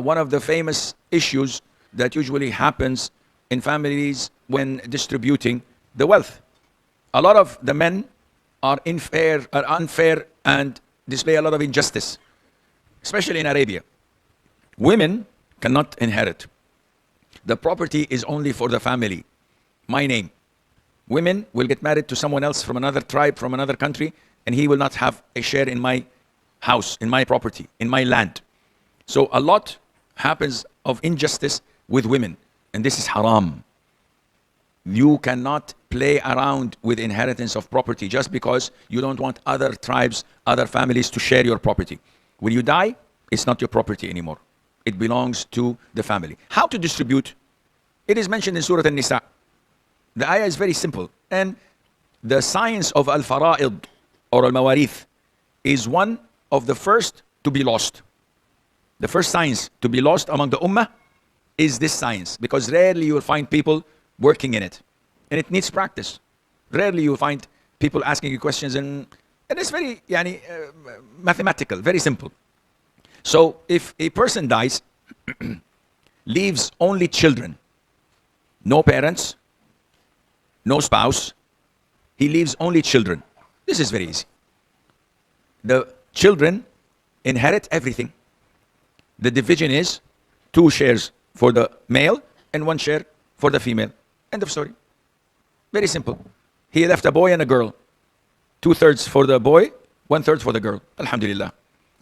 One of the famous issues that usually happens in families when distributing the wealth. A lot of the men are unfair and display a lot of injustice, especially in Arabia. Women cannot inherit. The property is only for the family. My name. Women will get married to someone else from another tribe, from another country, and he will not have a share in my house, in my property, in my land. So a lot happens of injustice with women, and this is haram. You cannot play around with inheritance of property just because you don't want other tribes, other families to share your property. When you die, it's not your property anymore. It belongs to the family. How to distribute? It is mentioned in Surah An-Nisa. The ayah is very simple. And the science of al-fara'id or al-mawarith is one of the first to be lost. The first science to be lost among the ummah is this science, because rarely you will find people working in it. And it needs practice. Rarely you will find people asking you questions, and it's very mathematical, very simple. So if a person dies, leaves only children, no parents, no spouse, he leaves only children. This is very easy. The children inherit everything. The division is 2 shares for the male and 1 share for the female. End of story. Very simple. He left a boy and a girl. 2/3 for the boy, 1/3 for the girl. Alhamdulillah.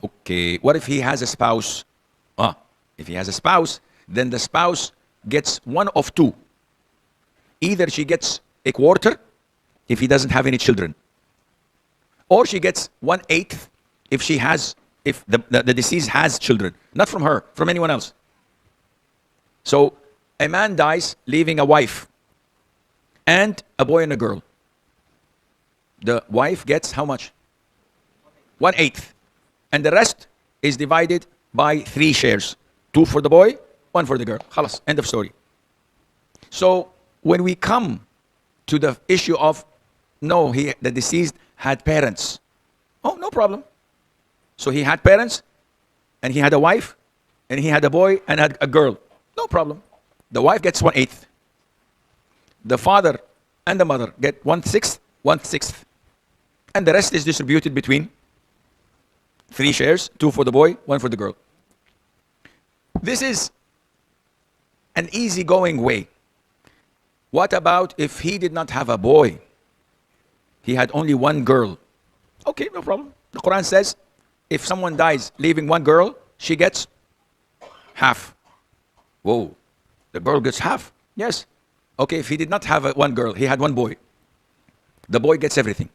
Okay, what if he has a spouse? If he has a spouse, then the spouse gets one of 2. Either she gets a quarter if he doesn't have any children, or she gets 1/8 if the deceased has children, not from her, from anyone else. So a man dies leaving a wife and a boy and a girl. The wife gets how much? 1/8. And the rest is divided by 3 shares. 2 for the boy, 1 for the girl. Khalas, end of story. So when we come to the issue of, no, the deceased had parents. Oh, no problem. So he had parents, and he had a wife, and he had a boy and had a girl. No problem. The wife gets 1/8. The father and the mother get 1/6, 1/6. And the rest is distributed between 3 shares, 2 for the boy, 1 for the girl. This is an easygoing way. What about if he did not have a boy? He had only 1 girl. Okay, no problem. The Quran says, if someone dies leaving 1 girl, she gets half. Whoa, the girl gets half? Yes. Okay, if he did not have 1 girl, he had 1 boy. The boy gets everything.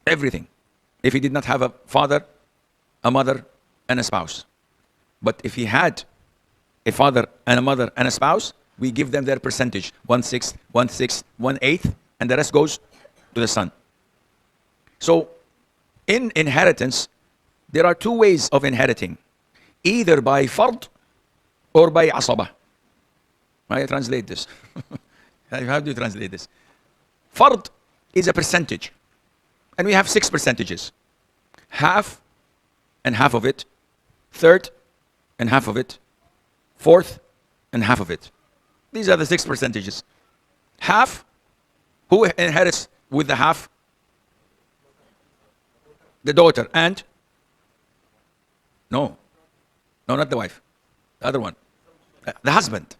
Everything. If he did not have a father, a mother, and a spouse. But if he had a father and a mother and a spouse, we give them their percentage. 1/6, 1/6, 1/8, and the rest goes to the son. So, in inheritance, there are 2 ways of inheriting. Either by fard or by asaba. How do you translate this? How do you translate this? Fard is a percentage. And we have 6 percentages. Half and half of it. 1/3 and half of it. 1/4 and half of it. These are the 6 percentages. Half, who inherits with the half? The daughter. And? No, not the wife. The other one. The husband.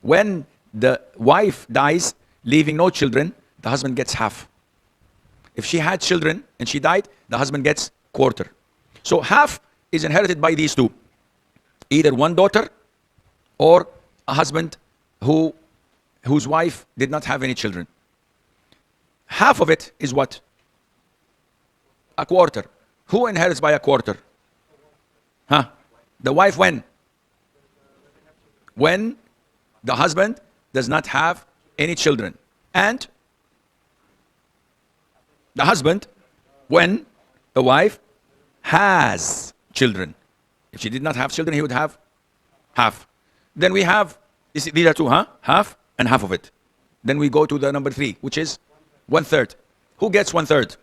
When the wife dies, leaving no children, the husband gets half. If she had children and she died, the husband gets 1/4. So half is inherited by these 2. Either 1 daughter or a husband whose wife did not have any children. Half of it is what? A 1/4. Who inherits by a 1/4? The wife when? When the husband does not have any children. And the husband when the wife has children. If she did not have children, he would have half. Then we have, these are 2, half and half of it. Then we go to the number 3, which is 1/3. Who gets 1/3?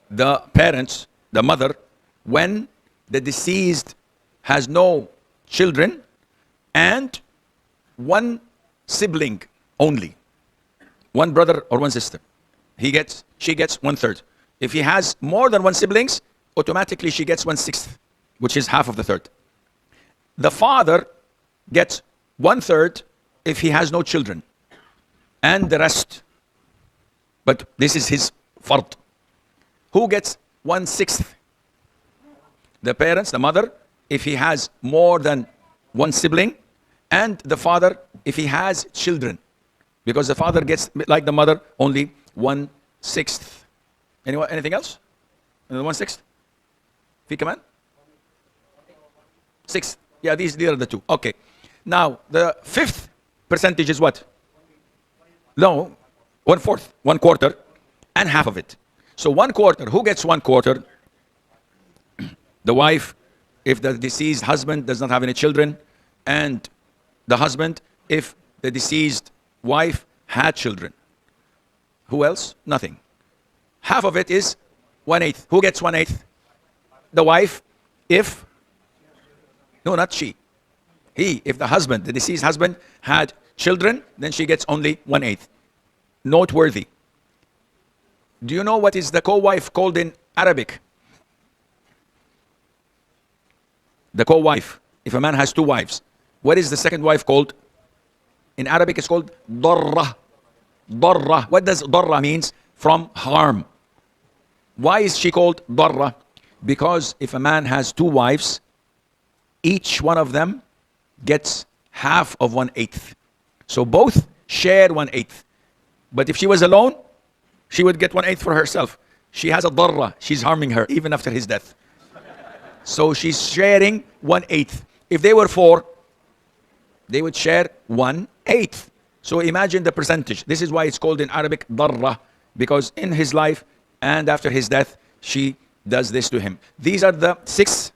The parents, the mother, when the deceased has no children and one sibling only, one brother or one sister, she gets 1/3. If he has more than one siblings, automatically she gets 1/6, which is half of the third. The father gets 1/3 if he has no children, and the rest. But this is his fard. Who gets 1/6? The parents, the mother, if he has more than one sibling, and the father if he has children, because the father gets, like the mother, only 1/6. Anyone? Anything else? 1/6? في كمان? 6. Yeah, these are the two. Okay. Now the fifth percentage is what? No, 1/4, 1/4, and half of it. So 1/4. Who gets 1/4? The wife, if the deceased husband does not have any children, and the husband if the deceased wife had children. Who else? Nothing. Half of it is 1/8. Who gets 1/8? The wife, if, no, not she. He, if the husband, the deceased husband had children, then she gets only 1/8. Noteworthy. Do you know what is the co-wife called in Arabic? The co-wife. If a man has two wives, what is the second wife called? In Arabic it's called darra. Darra. What does darra means? From harm. Why is she called darra? Because if a man has two wives, each one of them gets half of 1/8. So both share 1/8. But if she was alone, she would get 1/8 for herself. She has a darra. She's harming her even after his death. So she's sharing 1/8. If they were four, they would share 1/8. So imagine the percentage. This is why it's called in Arabic darra, because in his life and after his death, she does this to him. These are the 6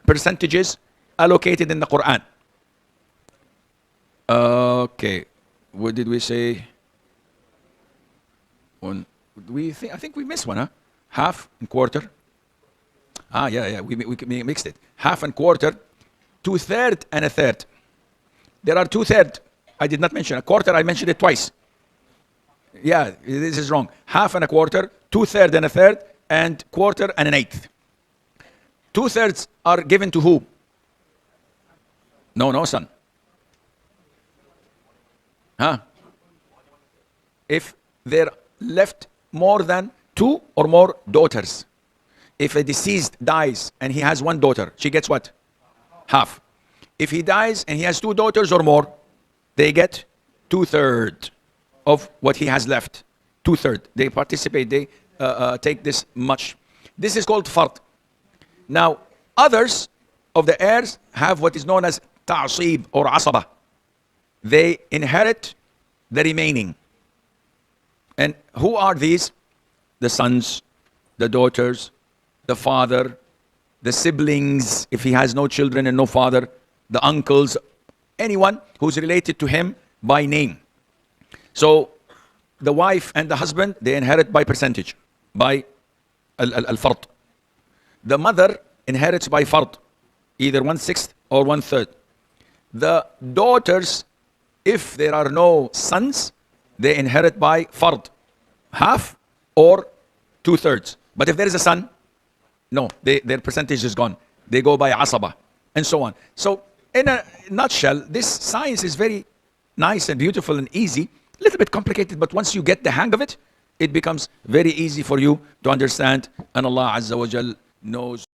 percentages allocated in the Quran. Okay, what did we say? One. I think we missed one, huh? Half and quarter. Yeah, we mixed it. Half and quarter, 2/3 and 1/3. There are 2/3. I did not mention a quarter. I mentioned it twice. Yeah, this is wrong. Half and a quarter, 2/3 and 1/3, and quarter and 1/8. 2/3 are given to who? No, son. Huh? If there left more than 2 or more daughters. If a deceased dies and he has one daughter, she gets what? Half. If he dies and he has 2 daughters or more, they get 2/3 of what he has left. 2/3. They participate, they take this much. This is called fard. Now, others of the heirs have what is known as ta'asib or asaba. They inherit the remaining. And who are these? The sons, the daughters, the father, the siblings, if he has no children and no father, the uncles, anyone who's related to him by name. So the wife and the husband, they inherit by percentage, by al-fard. The mother inherits by fard, either 1/6 or 1/3. The daughters, if there are no sons, they inherit by fard, half or 2/3. But if there is a son, no, their percentage is gone. They go by asaba, and so on. So in a nutshell, this science is very nice and beautiful and easy. A little bit complicated, but once you get the hang of it, it becomes very easy for you to understand. And Allah Azza wa Jal knows.